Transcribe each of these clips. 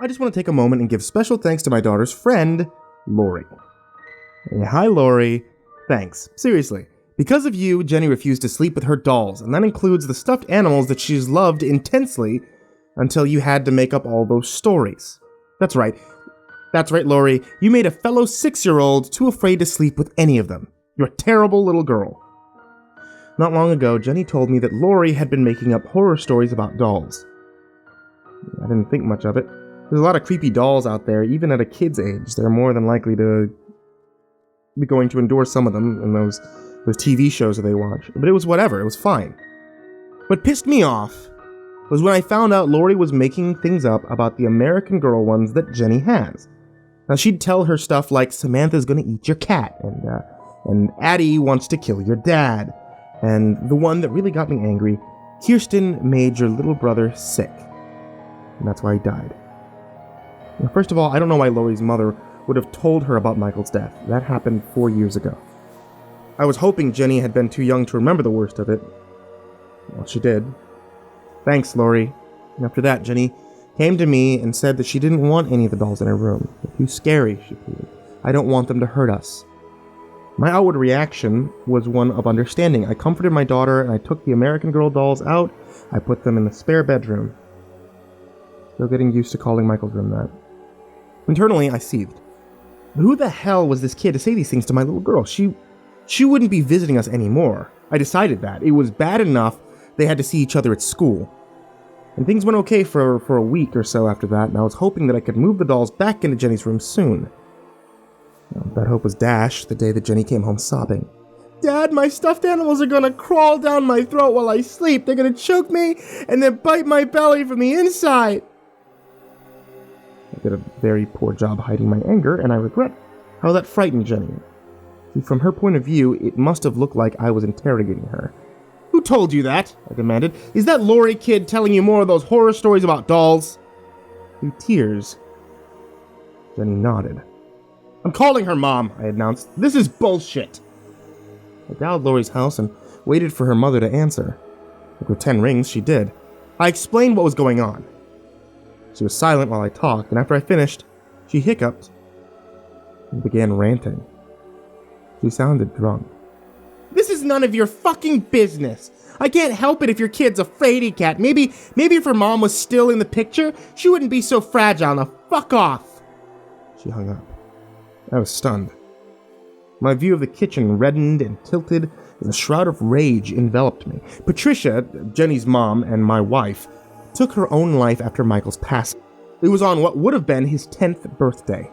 I just want to take a moment and give special thanks to my daughter's friend, Laurie. Hey, hi, Laurie. Thanks. Seriously. Because of you, Jenny refused to sleep with her dolls, and that includes the stuffed animals that she's loved intensely until you had to make up all those stories. That's right, Laurie. You made a fellow 6-year-old too afraid to sleep with any of them. You're a terrible little girl. Not long ago, Jenny told me that Laurie had been making up horror stories about dolls. I didn't think much of it. There's a lot of creepy dolls out there, even at a kid's age. They're more than likely to be going to endure some of them in those TV shows that they watch. But it was whatever, it was fine. What pissed me off was when I found out Laurie was making things up about the American Girl ones that Jenny has. Now she'd tell her stuff like, Samantha's gonna eat your cat, and Addie wants to kill your dad. And the one that really got me angry, Kirsten made your little brother sick. And that's why he died. Now, first of all, I don't know why Laurie's mother would have told her about Michael's death. That happened 4 years ago. I was hoping Jenny had been too young to remember the worst of it. Well, she did. Thanks, Laurie. And after that, Jenny came to me and said that she didn't want any of the dolls in her room. They're too scary, she pleaded. I don't want them to hurt us. My outward reaction was one of understanding. I comforted my daughter and I took the American Girl dolls out. I put them in the spare bedroom. Still getting used to calling Michael's room that. Internally, I seethed. Who the hell was this kid to say these things to my little girl? She wouldn't be visiting us anymore. I decided that. It was bad enough they had to see each other at school. And things went okay for a week or so after that, and I was hoping that I could move the dolls back into Jenny's room soon. Well, that hope was dashed the day that Jenny came home sobbing. Dad, my stuffed animals are gonna crawl down my throat while I sleep. They're gonna choke me and then bite my belly from the inside. I did a very poor job hiding my anger, and I regret how that frightened Jenny. See, from her point of view, it must have looked like I was interrogating her. Who told you that? I demanded. Is that Laurie kid telling you more of those horror stories about dolls? Through tears, Jenny nodded. I'm calling her, Mom, I announced. This is bullshit. I dialed Laurie's house and waited for her mother to answer. After 10 rings, she did. I explained what was going on. She was silent while I talked, and after I finished, she hiccuped and began ranting. She sounded drunk. This is none of your fucking business. I can't help it if your kid's a fraidy cat. Maybe if her mom was still in the picture, she wouldn't be so fragile. Now fuck off. She hung up. I was stunned. My view of the kitchen reddened and tilted as a shroud of rage enveloped me. Patricia, Jenny's mom and my wife, took her own life after Michael's passing. It was on what would have been his 10th birthday.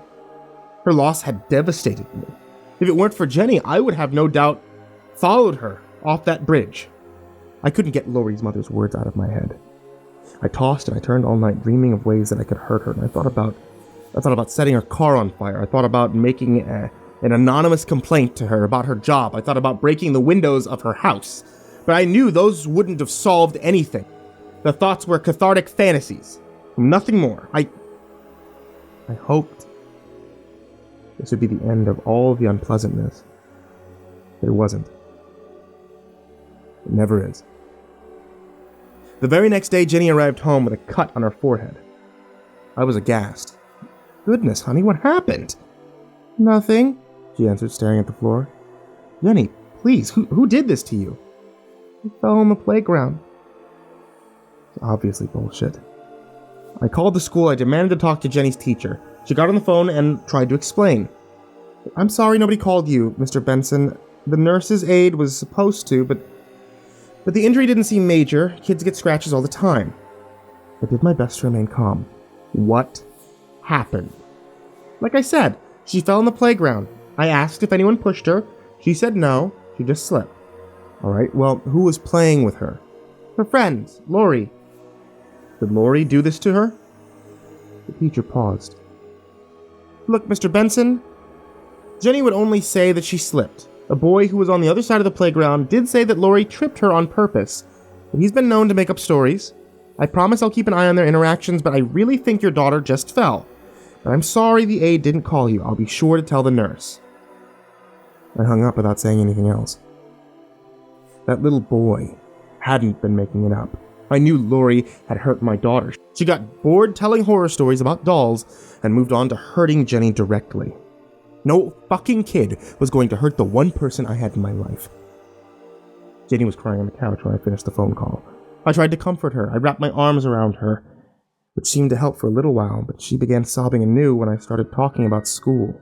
Her loss had devastated me. If it weren't for Jenny, I would have no doubt followed her off that bridge. I couldn't get Laurie's mother's words out of my head. I tossed and I turned all night dreaming of ways that I could hurt her, and I thought about setting her car on fire. I thought about making an anonymous complaint to her about her job. I thought about breaking the windows of her house. But I knew those wouldn't have solved anything. The thoughts were cathartic fantasies. Nothing more. I hoped this would be the end of all the unpleasantness. It wasn't. It never is. The very next day, Jenny arrived home with a cut on her forehead. I was aghast. Goodness, honey, what happened? Nothing, she answered, staring at the floor. Jenny, please, who did this to you? I fell on the playground. It's obviously bullshit. I called the school. I demanded to talk to Jenny's teacher. She got on the phone and tried to explain. I'm sorry nobody called you, Mr. Benson. The nurse's aide was supposed to, but the injury didn't seem major. Kids get scratches all the time. I did my best to remain calm. What happened? Like I said, she fell on the playground. I asked if anyone pushed her. She said no. She just slipped. All right, well, who was playing with her? Her friends, Laurie. Did Laurie do this to her? The teacher paused. Look, Mr. Benson, Jenny would only say that she slipped. A boy who was on the other side of the playground did say that Laurie tripped her on purpose. But he's been known to make up stories. I promise I'll keep an eye on their interactions, but I really think your daughter just fell. But I'm sorry the aide didn't call you. I'll be sure to tell the nurse. I hung up without saying anything else. That little boy hadn't been making it up. I knew Laurie had hurt my daughter. She got bored telling horror stories about dolls and moved on to hurting Jenny directly. No fucking kid was going to hurt the one person I had in my life. Jenny was crying on the couch when I finished the phone call. I tried to comfort her. I wrapped my arms around her, which seemed to help for a little while, but she began sobbing anew when I started talking about school.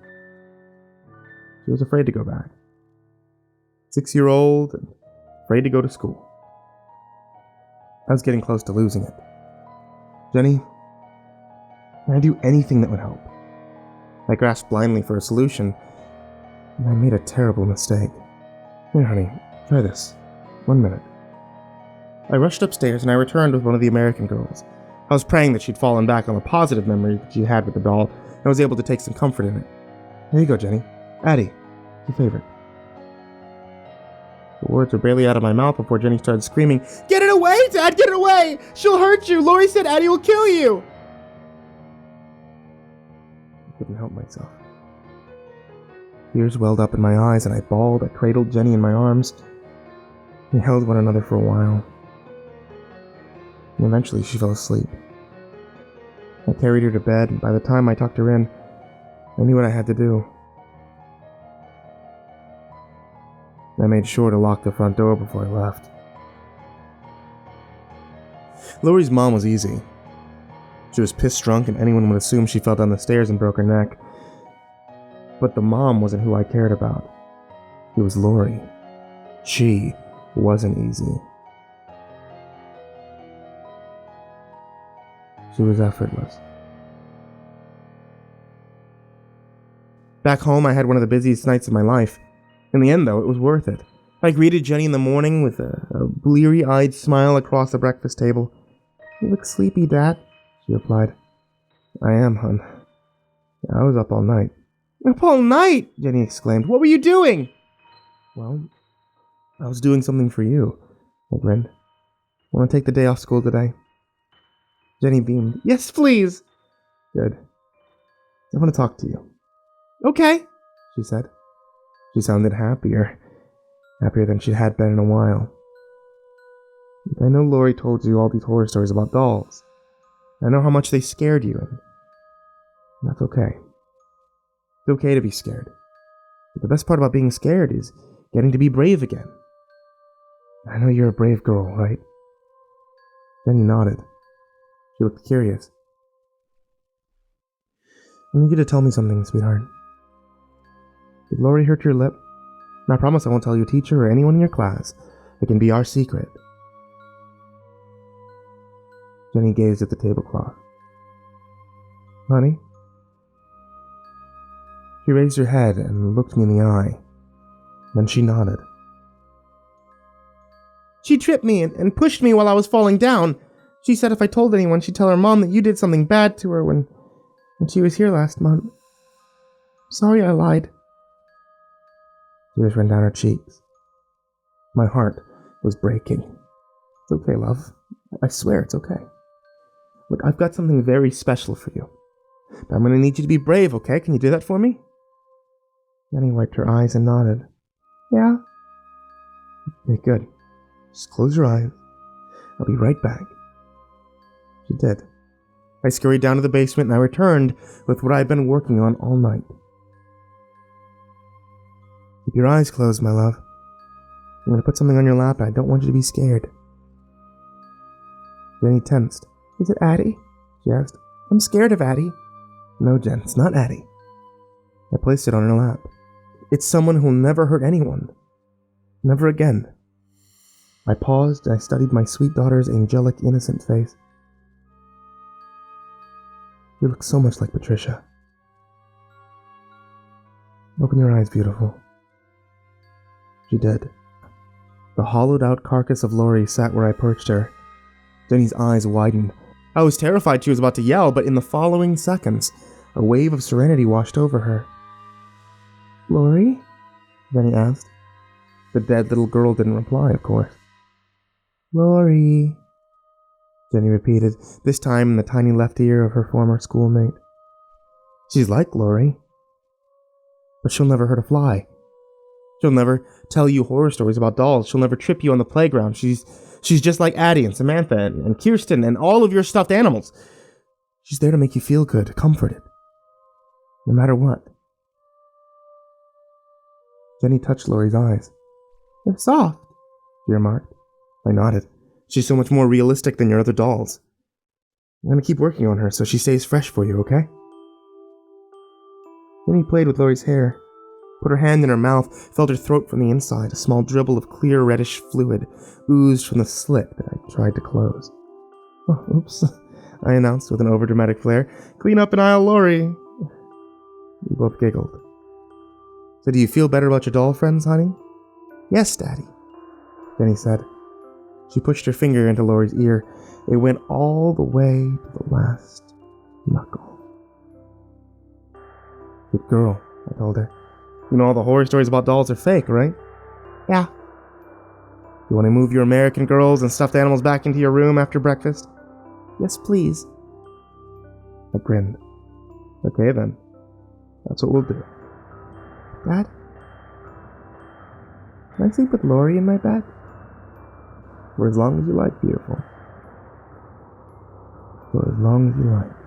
She was afraid to go back. 6-year-old and afraid to go to school. I was getting close to losing it. Jenny, can I do anything that would help? I grasped blindly for a solution, and I made a terrible mistake. Here, honey, try this. 1 minute. I rushed upstairs and I returned with one of the American girls. I was praying that she'd fallen back on the positive memory that she had with the doll, and was able to take some comfort in it. Here you go, Jenny. Addie, your favorite. The words were barely out of my mouth before Jenny started screaming, "Get it away, Dad! Get it away! She'll hurt you! Laurie said Addie will kill you!" I couldn't help myself. Tears welled up in my eyes and I bawled. I cradled Jenny in my arms. We held one another for a while. And eventually she fell asleep. I carried her to bed, and by the time I tucked her in, I knew what I had to do. I made sure to lock the front door before I left. Lauries Mom was easy. She was pissed drunk, and anyone would assume she fell down the stairs and broke her neck. But the mom wasn't who I cared about. It was Laurie. She wasn't easy. She was effortless. Back home, I had one of the busiest nights of my life. In the end, though, it was worth it. I greeted Jenny in the morning with a bleary-eyed smile across the breakfast table. "You look sleepy, Dad," she replied. "I am, hon. I was up all night." "Up all night?" Jenny exclaimed. "What were you doing?" "Well, I was doing something for you," I grinned. "Want to take the day off school today?" Jenny beamed. "Yes, please." "Good. I want to talk to you." "Okay," she said. She sounded happier than she had been in a while. "I know Laurie told you all these horror stories about dolls. I know how much they scared you, and that's okay. It's okay to be scared. But the best part about being scared is getting to be brave again. I know you're a brave girl, right?" Jenny nodded. She looked curious. "I need you to tell me something, sweetheart. Did Laurie hurt your lip? And I promise I won't tell your teacher or anyone in your class. It can be our secret." Jenny gazed at the tablecloth. "Honey?" She raised her head and looked me in the eye. Then she nodded. "She tripped me and pushed me while I was falling down. She said if I told anyone, she'd tell her mom that you did something bad to her when she was here last month. Sorry I lied." Tears ran down her cheeks. My heart was breaking. "It's okay, love. I swear it's okay. Look, I've got something very special for you. But I'm going to need you to be brave, okay? Can you do that for me?" Jenny wiped her eyes and nodded. "Yeah." "Okay, good. Just close your eyes. I'll be right back." She did. I scurried down to the basement and I returned with what I had been working on all night. "Keep your eyes closed, my love. I'm going to put something on your lap and I don't want you to be scared." Jenny tensed. "Is it Addie?" she asked. "I'm scared of Addie." "No, Jen, it's not Addie." I placed it on her lap. "It's someone who'll never hurt anyone. Never again." I paused and I studied my sweet daughter's angelic, innocent face. "You look so much like Patricia." "Open your eyes, beautiful." She did. The hollowed-out carcass of Laurie sat where I perched her. Jenny's eyes widened. I was terrified she was about to yell, but in the following seconds, a wave of serenity washed over her. "Laurie?" Jenny asked. The dead little girl didn't reply, of course. "Laurie," Jenny repeated, this time in the tiny left ear of her former schoolmate. "She's like Laurie. But she'll never hurt a fly. She'll never tell you horror stories about dolls. She'll never trip you on the playground. She's She's just like Addie and Samantha and Kirsten and all of your stuffed animals. She's there to make you feel good, comforted. No matter what. Jenny touched Laurie's eyes. They're soft, she remarked. I nodded. She's so much more realistic than your other dolls. I'm going to keep working on her so she stays fresh for you, okay? Jenny played with Laurie's hair, put her hand in her mouth, felt her throat from the inside. A small dribble of clear reddish fluid oozed from the slit that I tried to close. Oh, oops, I announced with an overdramatic flair. Clean up in aisle, Laurie. We both giggled. So do you feel better about your doll friends, honey? Yes, Daddy, Jenny said. She pushed her finger into Laurie's ear. It went all the way to the last knuckle. Good girl, I told her. You know all the horror stories about dolls are fake, right? Yeah. You want to move your American girls and stuffed animals back into your room after breakfast? Yes, please. I grinned. Okay, then. That's what we'll do. Dad? Can I sleep with Laurie in my bed? For as long as you like, beautiful. For as long as you like.